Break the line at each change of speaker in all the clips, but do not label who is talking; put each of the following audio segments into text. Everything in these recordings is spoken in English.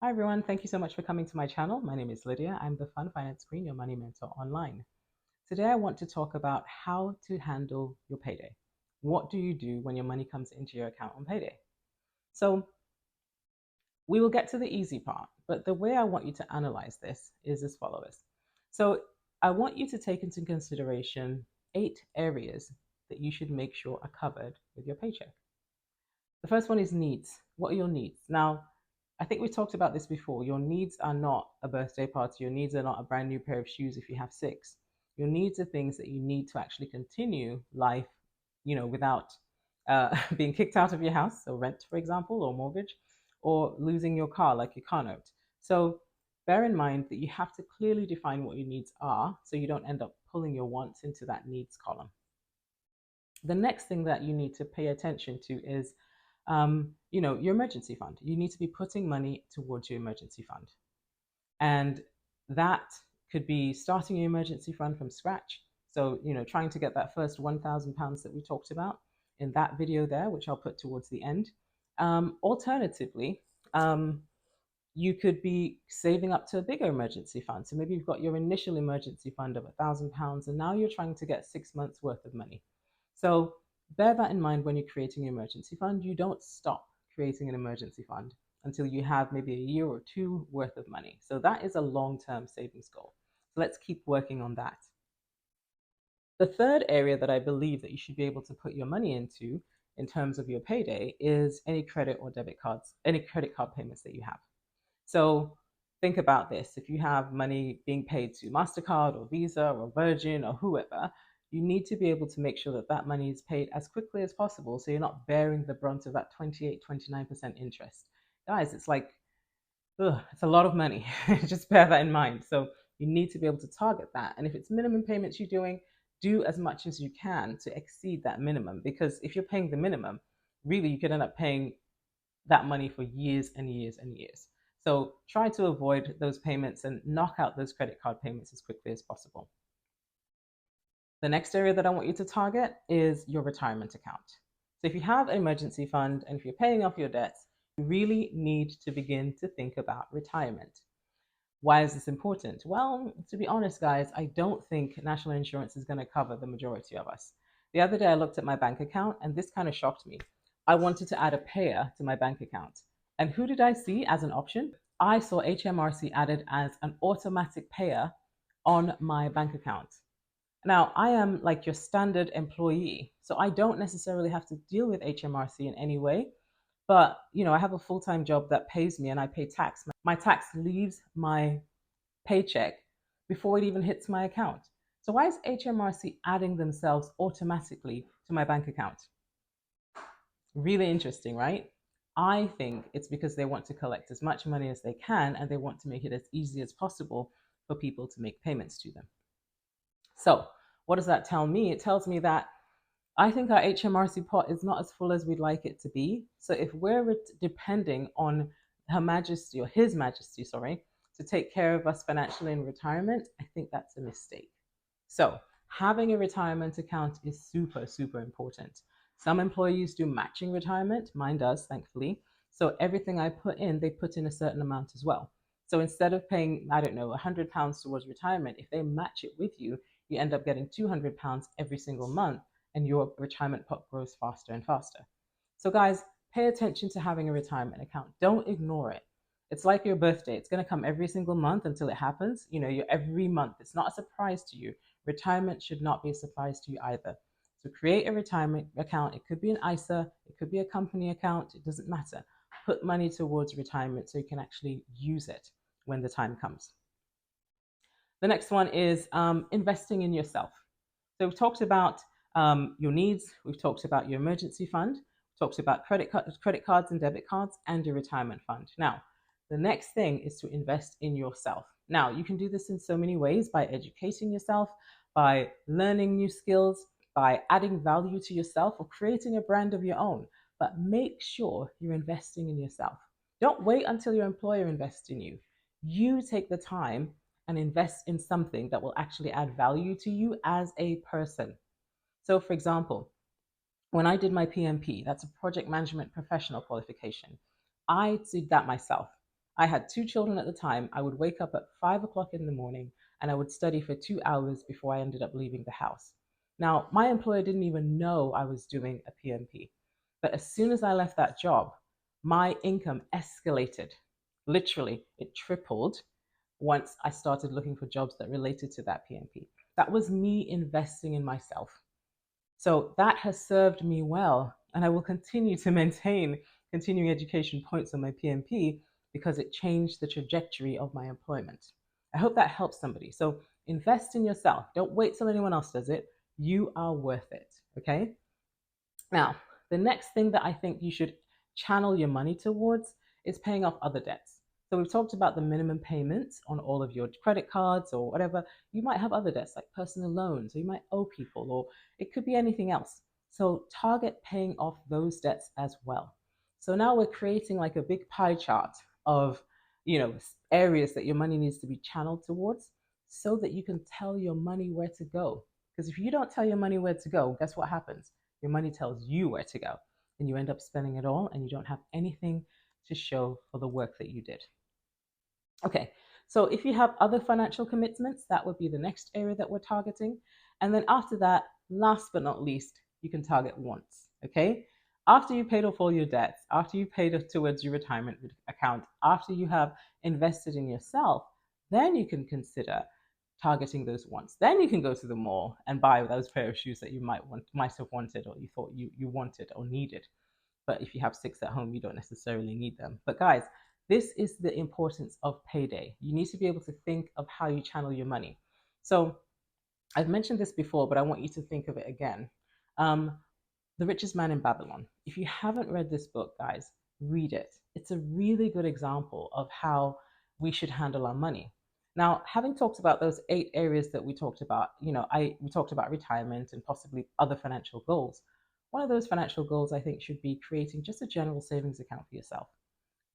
Hi everyone, thank you so much for coming to my channel. My name is Lydia. I'm the Fun Finance Queen, your money mentor online. Today I want to talk about how to handle your payday. What do you do when your money comes into your account on payday? So we will get to the easy part, but the way I want you to analyze this is as follows. So I want you to take into consideration 8 areas that you should make sure are covered with your paycheck. The first one is needs. What are your needs? Now, I think we talked about this before. Your needs are not a birthday party. Your needs are not a brand new pair of shoes if you have six. Your needs are things that you need to actually continue life, without being kicked out of your house, so rent, for example, or mortgage, or losing your car, like your car note. So bear in mind that you have to clearly define what your needs are so you don't end up pulling your wants into that needs column. The next thing that you need to pay attention to is your emergency fund. You need to be putting money towards your emergency fund. And that could be starting your emergency fund from scratch. So, trying to get that first £1,000 that we talked about in that video there, which I'll put towards the end. Alternatively, you could be saving up to a bigger emergency fund. So maybe you've got your initial emergency fund of £1,000 and now you're trying to get 6 months worth of money. So bear that in mind when you're creating your emergency fund. You don't stop creating an emergency fund until you have maybe a year or two worth of money. So that is a long-term savings goal. So let's keep working on that. The third area that I believe that you should be able to put your money into in terms of your payday is any credit or debit cards, any credit card payments that you have. So think about this. If you have money being paid to MasterCard or Visa or Virgin or whoever, you need to be able to make sure that that money is paid as quickly as possible so you're not bearing the brunt of that 28, 29% interest. Guys, it's like, it's a lot of money. Just bear that in mind. So you need to be able to target that. And if it's minimum payments you're doing, do as much as you can to exceed that minimum. Because if you're paying the minimum, really you could end up paying that money for years and years and years. So try to avoid those payments and knock out those credit card payments as quickly as possible. The next area that I want you to target is your retirement account. So if you have an emergency fund and if you're paying off your debts, you really need to begin to think about retirement. Why is this important? Well, to be honest, guys, I don't think national insurance is going to cover the majority of us. The other day, I looked at my bank account and this kind of shocked me. I wanted to add a payer to my bank account. And who did I see as an option? I saw HMRC added as an automatic payer on my bank account. Now, I am like your standard employee, so I don't necessarily have to deal with HMRC in any way. But, I have a full-time job that pays me and I pay tax. My tax leaves my paycheck before it even hits my account. So why is HMRC adding themselves automatically to my bank account? Really interesting, right? I think it's because they want to collect as much money as they can and they want to make it as easy as possible for people to make payments to them. So, what does that tell me? It tells me that I think our HMRC pot is not as full as we'd like it to be. So, if we're depending on Her Majesty or His Majesty, sorry, to take care of us financially in retirement, I think that's a mistake. So, having a retirement account is super, super important. Some employees do matching retirement, mine does, thankfully. So, everything I put in, they put in a certain amount as well. So, instead of paying, I don't know, £100 towards retirement, if they match it with you, you end up getting £200 every single month, and your retirement pot grows faster and faster. So, guys, pay attention to having a retirement account. Don't ignore it. It's like your birthday. It's going to come every single month until it happens. You every month. It's not a surprise to you. Retirement should not be a surprise to you either. So create a retirement account. It could be an ISA, it could be a company account, it doesn't matter. Put money towards retirement so you can actually use it when the time comes. The next one is investing in yourself. So we've talked about your needs, we've talked about your emergency fund, we've talked about credit cards and debit cards, and your retirement fund. Now, the next thing is to invest in yourself. Now, you can do this in so many ways: by educating yourself, by learning new skills, by adding value to yourself, or creating a brand of your own. But make sure you're investing in yourself. Don't wait until your employer invests in you. You take the time and invest in something that will actually add value to you as a person. So, for example, when I did my PMP, that's a project management professional qualification, I did that myself. I had 2 children at the time. I would wake up at 5 o'clock in the morning and I would study for 2 hours before I ended up leaving the house. Now, my employer didn't even know I was doing a PMP. But as soon as I left that job, my income escalated. Literally, it tripled once I started looking for jobs that related to that PMP. That was me investing in myself. So that has served me well, and I will continue to maintain continuing education points on my PMP because it changed the trajectory of my employment. I hope that helps somebody. So invest in yourself. Don't wait till anyone else does it. You are worth it. Okay? Now, the next thing that I think you should channel your money towards is paying off other debts. So we've talked about the minimum payments on all of your credit cards or whatever. You might have other debts like personal loans, or you might owe people, or it could be anything else. So target paying off those debts as well. So now we're creating like a big pie chart of, areas that your money needs to be channeled towards so that you can tell your money where to go. Because if you don't tell your money where to go, guess what happens? Your money tells you where to go, and you end up spending it all, and you don't have anything to show for the work that you did. Okay, so if you have other financial commitments, that would be the next area that we're targeting. And then after that, last but not least, you can target wants. Okay, after you paid off all your debts, after you paid towards your retirement account, after you have invested in yourself, then you can consider targeting those wants. Then you can go to the mall and buy those pair of shoes that you might have wanted, or you thought you wanted or needed. But if you have 6 at home, you don't necessarily need them. But guys, this is the importance of payday. You need to be able to think of how you channel your money. So I've mentioned this before, but I want you to think of it again. The Richest Man in Babylon. If you haven't read this book, guys, read it. It's a really good example of how we should handle our money. Now, having talked about those 8 areas that we talked about, we talked about retirement and possibly other financial goals. One of those financial goals, I think, should be creating just a general savings account for yourself.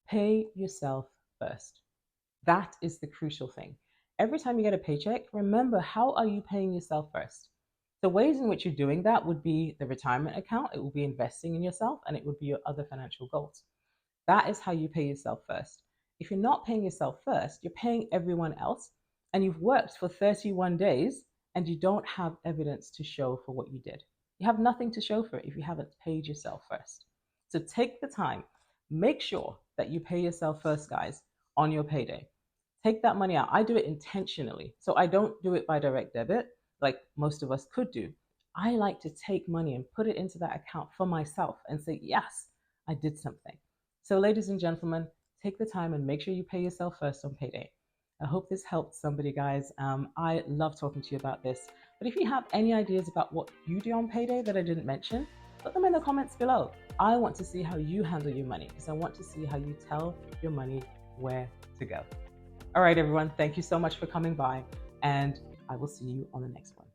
Pay yourself first. That is the crucial thing. Every time you get a paycheck, remember, how are you paying yourself first? The ways in which you're doing that would be the retirement account, it will be investing in yourself, and it would be your other financial goals. That is how you pay yourself first. If you're not paying yourself first, you're paying everyone else, and you've worked for 31 days and you don't have evidence to show for what you did. You have nothing to show for it if you haven't paid yourself first. So take the time, make sure that you pay yourself first, guys, on your payday. Take that money out. I do it intentionally. So I don't do it by direct debit like most of us could do. I like to take money and put it into that account for myself and say, yes, I did something. So, ladies and gentlemen, take the time and make sure you pay yourself first on payday. I hope this helped somebody, guys. I love talking to you about this. But if you have any ideas about what you do on payday that I didn't mention, put them in the comments below. I want to see how you handle your money because I want to see how you tell your money where to go. All right, everyone, thank you so much for coming by, and I will see you on the next one.